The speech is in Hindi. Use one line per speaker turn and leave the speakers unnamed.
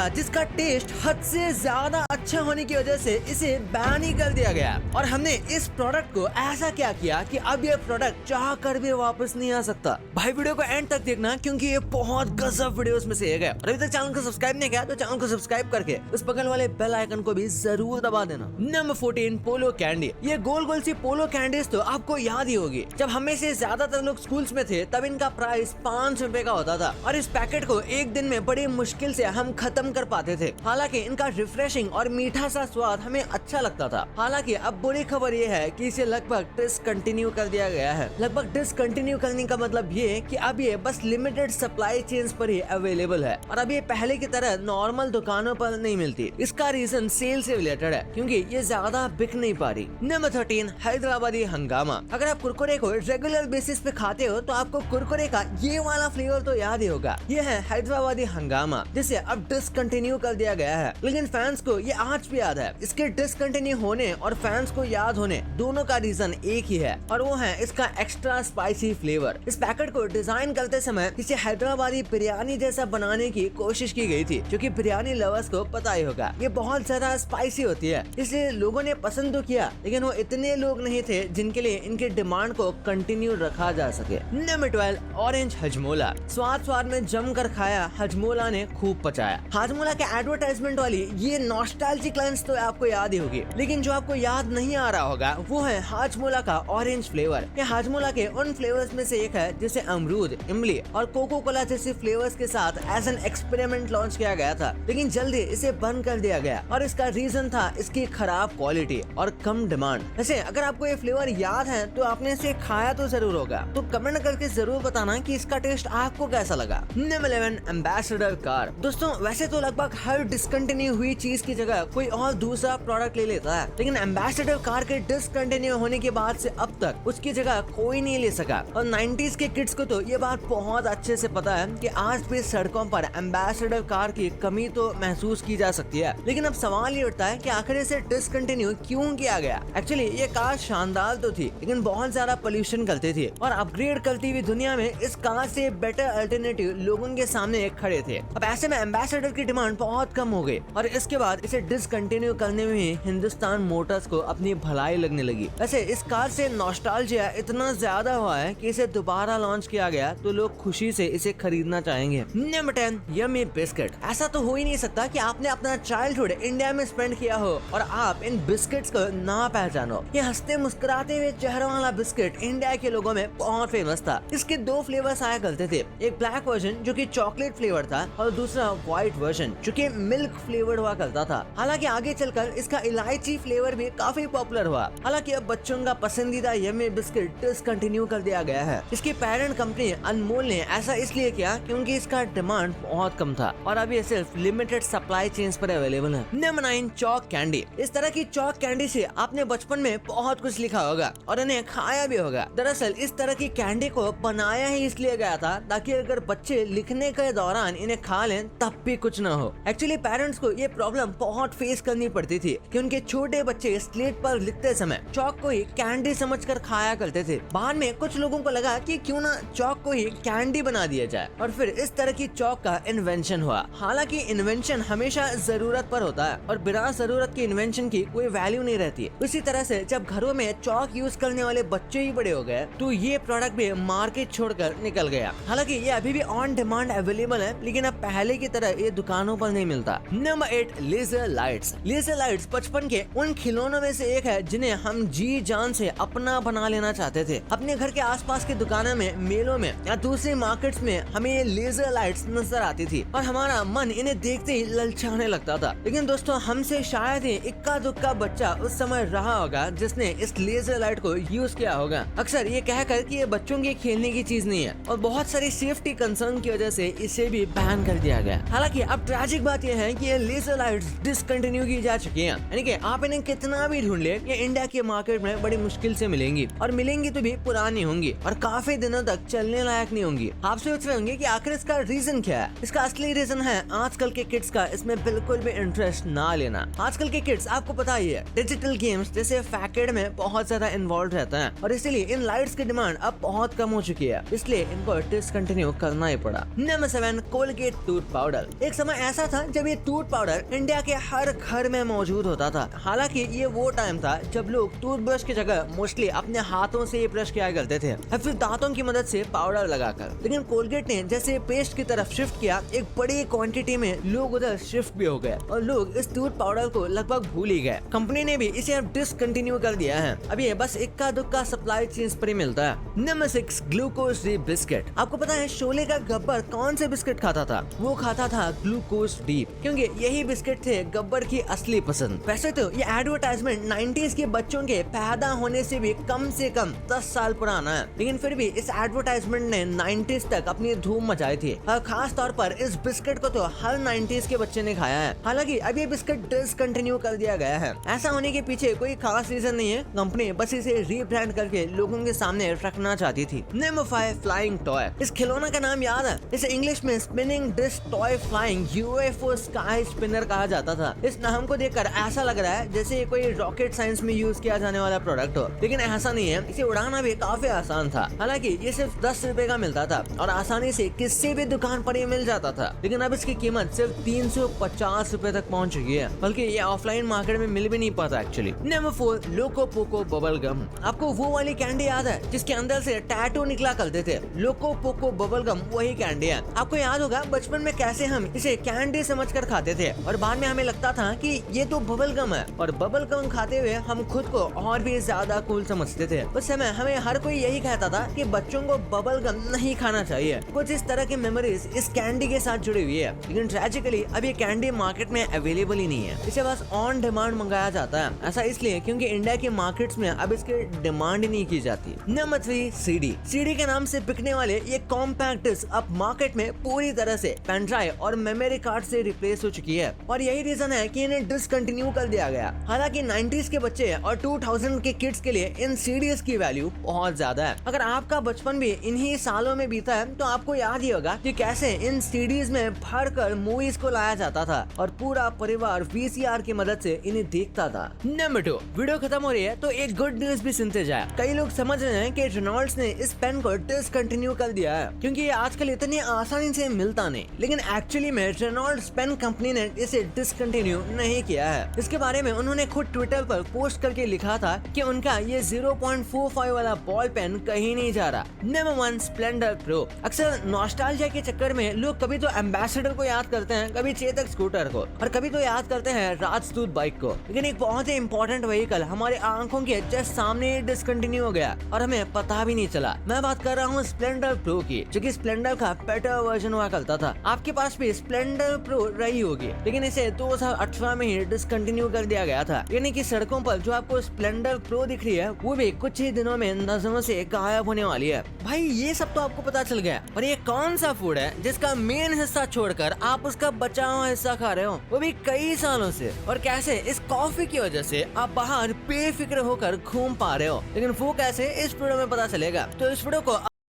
हाजमोला, जिसका टेस्ट हद से ज्यादा अच्छा होने की वजह से इसे बैन ही कर दिया गया। और हमने इस प्रोडक्ट को ऐसा क्या किया कि अब ये प्रोडक्ट चाह कर भी वापस नहीं आ सकता। भाई वीडियो को एंड तक देखना क्योंकि ये बहुत गजब वीडियोस में से एक है। और अभी तक चैनल को सब्सक्राइब नहीं किया तो चैनल को सब्सक्राइब करके उस बगल वाले बेल आइकन को भी जरूर दबा देना। नंबर 14 पोलो कैंडी। ये गोल गोल सी पोलो कैंडीज तो आपको याद ही होगी। जब हमें से ज्यादातर लोग स्कूल्स में थे तब इनका प्राइस 5 रुपए का होता था और इस पैकेट को एक दिन में बड़ी मुश्किल से हम खत्म कर पाते थे। हालांकि इनका रिफ्रेशिंग और मीठा सा स्वाद हमें अच्छा लगता था। हालांकि अब बुरी खबर ये है कि इसे लगभग डिसकंटिन्यू कर दिया गया है। लगभग डिसकंटिन्यू करने का मतलब ये कि अब ये बस लिमिटेड सप्लाई चेन्स पर ही अवेलेबल है और अब ये पहले की तरह नॉर्मल दुकानों पर नहीं मिलती। इसका रीजन सेल से रिलेटेड है क्योंकि ये ज्यादा बिक नहीं पा रही। नंबर 13 हैदराबादी हंगामा। अगर आप कुरकुरे को रेगुलर बेसिस पे खाते हो तो आपको कुरकुरे का ये वाला फ्लेवर तो याद ही होगा। ये है हैदराबादी हंगामा, जिसे अब डिसकंटिन्यू कर दिया गया है। लेकिन फैंस को ये आज भी याद है। इसके डिसकंटिन्यू होने और फैंस को याद होने दोनों का रीजन एक ही है और वो है इसका एक्स्ट्रा स्पाइसी फ्लेवर। इस पैकेट को डिजाइन करते समय इसे हैदराबादी बिरयानी जैसा बनाने की कोशिश की गई थी, जो कि बिरयानी लवर्स को पता ही होगा। ये बहुत ज्यादा स्पाइसी होती है, इसलिए लोगों ने पसंद तो किया, लेकिन वो इतने लोग नहीं थे जिनके लिए इनके डिमांड को कंटिन्यू रखा जा सके। Number 12 orange Hajmola. स्वाद में जमकर खाया, हजमोला ने खूब पचाया। हाजमोला के एडवर्टाइजमेंट वाली ये नॉस्टैल्जिक लाइंस तो आपको याद ही होगी, लेकिन जो आपको याद नहीं आ रहा होगा वो है हाजमोला का ऑरेंज फ्लेवर। ये हाजमोला के उन फ्लेवर्स में से एक है जिसे अमरूद, इमली और कोको कोला जैसे फ्लेवर्स के साथ एज एन एक्सपेरिमेंट लॉन्च किया गया था, लेकिन जल्दी इसे बंद कर दिया गया और इसका रीजन था इसकी खराब क्वालिटी और कम डिमांड। वैसे अगर आपको ये फ्लेवर याद है तो आपने इसे खाया तो जरूर होगा, तो कमेंट करके जरूर बताना कि इसका टेस्ट आपको कैसा लगा। Number 11 ambassador car. दोस्तों वैसे तो लगभग हर डिसकंटिन्यू हुई चीज की जगह कोई और दूसरा प्रोडक्ट ले लेता है, लेकिन एम्बेसडर कार के डिसकंटिन्यू होने के बाद से अब तक उसकी जगह कोई नहीं ले सका। और 90s के किड्स को तो ये बात बहुत अच्छे से पता है कि आज भी सड़कों पर एम्बेसडर कार की कमी तो महसूस की जा सकती है। लेकिन अब सवाल ये उठता है कि आखिर इसे डिसकंटिन्यू क्यों किया गया। एक्चुअली ये कार शानदार तो थी, लेकिन बहुत ज्यादा पोल्यूशन करती थी और अपग्रेड करती हुई दुनिया में इस कार से बेटर अल्टरनेटिव लोगों के सामने खड़े थे। अब ऐसे में एम्बेसडर की डिमांड बहुत कम हो गई और इसके बाद इसे डिसकंटिन्यू करने में ही हिंदुस्तान मोटर्स को अपनी भलाई लगने लगी। वैसे इस कार से नॉस्टैल्जिया इतना ज्यादा हुआ है कि इसे दोबारा लॉन्च किया गया तो लोग खुशी से इसे खरीदना चाहेंगे। Number 10 yummy biscuit. ऐसा तो हो ही नहीं सकता कि आपने अपना चाइल्डहुड इंडिया में स्पेंड किया हो और आप इन बिस्किट्स को ना पहचानो। ये हंसते मुस्कुराते हुए चेहरों वाला बिस्किट इंडिया के लोगों में बहुत फेमस था। इसके दो फ्लेवर्स आया करते थे, एक ब्लैक वर्जन जो कि चॉकलेट फ्लेवर था और दूसरा व्हाइट वर्जन जो कि मिल्क फ्लेवर्ड हुआ करता था। हालांकि आगे चलकर इसका इलायची फ्लेवर भी काफी पॉपुलर हुआ। हालांकि अब बच्चों का पसंदीदा यम्मी बिस्किट डिसकंटिन्यू कर दिया गया है। इसकी पेरेंट कंपनी अनमोल ने ऐसा इसलिए किया क्योंकि इसका डिमांड बहुत कम था और अब ये सिर्फ लिमिटेड सप्लाई चेन्स पर अवेलेबल है। Number 9 chalk candy. इस तरह की चॉक कैंडी से आपने बचपन में बहुत कुछ लिखा होगा और इन्हें खाया भी होगा। दरअसल इस तरह की कैंडी को बनाया ही इसलिए गया था ताकि अगर बच्चे लिखने के दौरान इन्हें खा लें तब भी कुछ न हो। एक्चुअली पेरेंट्स को ये प्रॉब्लम बहुत फेस करनी पड़ती थी कि उनके छोटे बच्चे स्लेट पर लिखते समय चॉक को ही कैंडी समझकर खाया करते थे। बाद में कुछ लोगों को लगा कि क्यों ना चॉक को ही कैंडी बना दिया जाए और फिर इस तरह की चॉक का इन्वेंशन हुआ। हालांकि इन्वेंशन हमेशा जरूरत पर होता है और बिना जरूरत की इन्वेंशन की कोई वैल्यू नहीं रहती। इसी तरह से जब घरों में चॉक यूज करने वाले बच्चे ही बड़े हो गए तो ये प्रोडक्ट भी मार्केट छोड़कर निकल गया। हालांकि ये अभी भी ऑन डिमांड अवेलेबल है, लेकिन अब पहले की तरह ये दुकानों पर नहीं मिलता। Number 8 laser lights. Laser lights बचपन के उन खिलौनों में से एक है जिन्हें हम जी जान से अपना बना लेना चाहते थे। अपने घर के आसपास की दुकानों में, मेलों में या दूसरे मार्केट्स में हमें ये लेजर लाइट्स नजर आती थी और हमारा मन इन्हें देखते ही ललचाने लगता था। लेकिन दोस्तों हमसे शायद ही इक्का दुक्का बच्चा उस समय रहा होगा जिसने इस लेजर लाइट को यूज किया होगा, अक्सर ये कहकर कि ये बच्चों के खेलने की चीज नहीं है और बहुत सारी सेफ्टी कंसर्न की वजह से इसे भी बैन कर दिया गया। हालांकि अब ट्रैजिक बात यह है कि ये लेजर लाइट्स डिसकंटिन्यू की जा चुकी हैं, यानी कि आप इन्हें कितना भी ढूंढ ले ये इंडिया के मार्केट में बड़ी मुश्किल से मिलेंगी और मिलेंगी तो भी पुरानी होंगी और काफी दिनों तक चलने लायक नहीं होंगी। आप सोच रहे होंगे कि आखिर इसका रीजन क्या है। इसका असली रीजन है आजकल के किड्स का इसमें बिल्कुल भी इंटरेस्ट ना लेना। आजकल के किड्स आपको पता ही है डिजिटल गेम्स जैसे फैकेड में बहुत ज्यादा इन्वॉल्व रहता है और इसीलिए इन लाइट्स की डिमांड अब बहुत कम हो चुकी है, इसलिए इनको डिसकंटिन्यू करना ही पड़ा। Number 7 Colgate tooth powder. एक समय समय ऐसा था जब ये टूथ पाउडर इंडिया के हर घर में मौजूद होता था। हालांकि ये वो टाइम था जब लोग टूथब्रश की जगह मोस्टली अपने हाथों से ब्रश किया करते थे और फिर दांतों की मदद से पाउडर लगाकर। लेकिन कोलगेट ने जैसे पेस्ट की तरफ शिफ्ट किया, एक बड़ी क्वांटिटी में लोग उधर शिफ्ट भी हो गए और लोग इस टूथ पाउडर को लगभग भूल ही गए। कंपनी ने भी इसे अब डिसकंटिन्यू कर दिया है। अब ये बस इक्का दुक्का सप्लाई चेन्स पर ही मिलता है। Number 6 glucose D biscuit. आपको पता है शोले का गब्बर कौन से बिस्किट खाता था? वो खाता था ग्लूकोज डी, क्योंकि यही बिस्किट थे गब्बर की असली पसंद। वैसे तो ये एडवर्टाइजमेंट 90s के बच्चों के पैदा होने से भी कम 10 साल पुराना है, लेकिन फिर भी इस एडवर्टाइजमेंट ने 90s तक अपनी धूम मचाई थी। और खास तौर पर इस बिस्किट को तो हर 90s के बच्चे ने खाया है। हालांकि अब ये बिस्किट डिसकंटिन्यू कर दिया गया है। ऐसा होने के पीछे कोई खास रीजन नहीं है, कंपनी बस इसे रीब्रांड करके लोगों के सामने रखना चाहती थी। Number 5 flying toy. इस खिलौना का नाम याद है? इसे इंग्लिश में spinning disc toy flying UFO sky spinner कहा जाता था। इस नाम को देखकर ऐसा लग रहा है जैसे कोई रॉकेट साइंस में यूज किया जाने वाला प्रोडक्ट हो, लेकिन ऐसा नहीं है। इसे उड़ाना भी काफी आसान था। हालांकि ये सिर्फ 10 रुपए का मिलता था और आसानी से किसी भी दुकान पर ये मिल जाता था, लेकिन अब इसकी कीमत सिर्फ 350 रुपए तक पहुंच चुकी है, बल्कि ये ऑफलाइन मार्केट में मिल भी नहीं पाता एक्चुअली। नंबर 4 लोको पोको बबल गम। आपको वो वाली कैंडी याद है जिसके अंदर से टैटू निकला करते थे? लोको पोको बबल गम वही कैंडी है। आपको याद होगा बचपन में कैसे हम इसे कैंडी समझकर खाते थे और बाद में हमें लगता था कि ये तो बबल गम है, और बबल गम खाते हुए हम खुद को और भी ज्यादा कूल समझते थे। उस समय हमें हर कोई यही कहता था कि बच्चों को बबल गम नहीं खाना चाहिए। कुछ इस तरह की मेमोरीज इस कैंडी के साथ जुड़ी हुई है, लेकिन ट्रेजिकली अब ये कैंडी मार्केट में अवेलेबल ही नहीं है। इसे बस ऑन डिमांड मंगाया जाता है। ऐसा इसलिए क्योंकि इंडिया के मार्केट्स में अब इसकी डिमांड ही नहीं की जाती। Number 3 CD. सीडी के नाम से बिकने वाले ये कॉम्पैक्ट डिस्क अब मार्केट में पूरी तरह से पेन ड्राइव और मेमोरी कार्ड से रिप्लेस हो चुकी है, और यही रीजन है कि इन्हें डिसकंटिन्यू कर दिया गया। हालांकि 90s के बच्चे और 2000 के किड्स के लिए इन सीडीज की वैल्यू बहुत ज्यादा है। अगर आपका बचपन भी इन्हीं सालों में बीता है तो आपको याद ही होगा कि कैसे इन सीडीज में भरकर मूवीज को लाया जाता था और पूरा परिवार VCR की मदद से इन्हें देखता था। नंबर 2 वीडियो खत्म हो रही है तो एक गुड न्यूज भी सुनते जाए। कई लोग समझ रहे हैं कि रेनॉल्ड्स ने इस पेन को डिसकंटिन्यू कर दिया है क्योंकि ये आजकल इतनी आसानी से मिलता नहीं, लेकिन एक्चुअली में रेनॉल्ड्स पेन कंपनी ने इसे डिसकंटिन्यू नहीं किया है। इसके बारे में उन्होंने खुद ट्विटर पर पोस्ट करके लिखा था कि उनका ये 0.45 वाला बॉल पेन कहीं नहीं जा रहा। Number 1 Splendor pro. अक्सर नॉस्टैल्जिया के चक्कर में लोग कभी तो एम्बेसडर को याद करते हैं, कभी चेतक स्कूटर को, और कभी तो याद करते हैं राजदूत बाइक को, लेकिन एक बहुत ही इंपॉर्टेंट व्हीकल हमारे आंखों के जस्ट सामने डिसकंटिन्यू हो गया और हमें पता भी नहीं चला। मैं बात कर रहा हूँ स्प्लेंडर प्रो की, जो कि स्प्लेंडर का बेटर वर्जन हुआ करता था। आपके पास भी स्प्लेंडर प्रो रही होगी, लेकिन इसे 2018 में ही डिसकंटिन्यू कर दिया गया था। यानी कि सड़कों पर जो आपको स्प्लेंडर प्रो दिख रही है वो भी कुछ ही दिनों में नजरों से गायब होने वाली है। भाई ये सब तो आपको पता चल गया, और ये कौन सा फूड है जिसका मेन हिस्सा छोड़कर आप उसका बचा हुआ हिस्सा खा रहे हो, वो भी कई सालों से, और कैसे इस कॉफी की वजह से आप बाहर बेफिक्र होकर घूम पा रहे हो। लेकिन वो कैसे, इस वीडियो में पता चलेगा। तो इस वीडियो को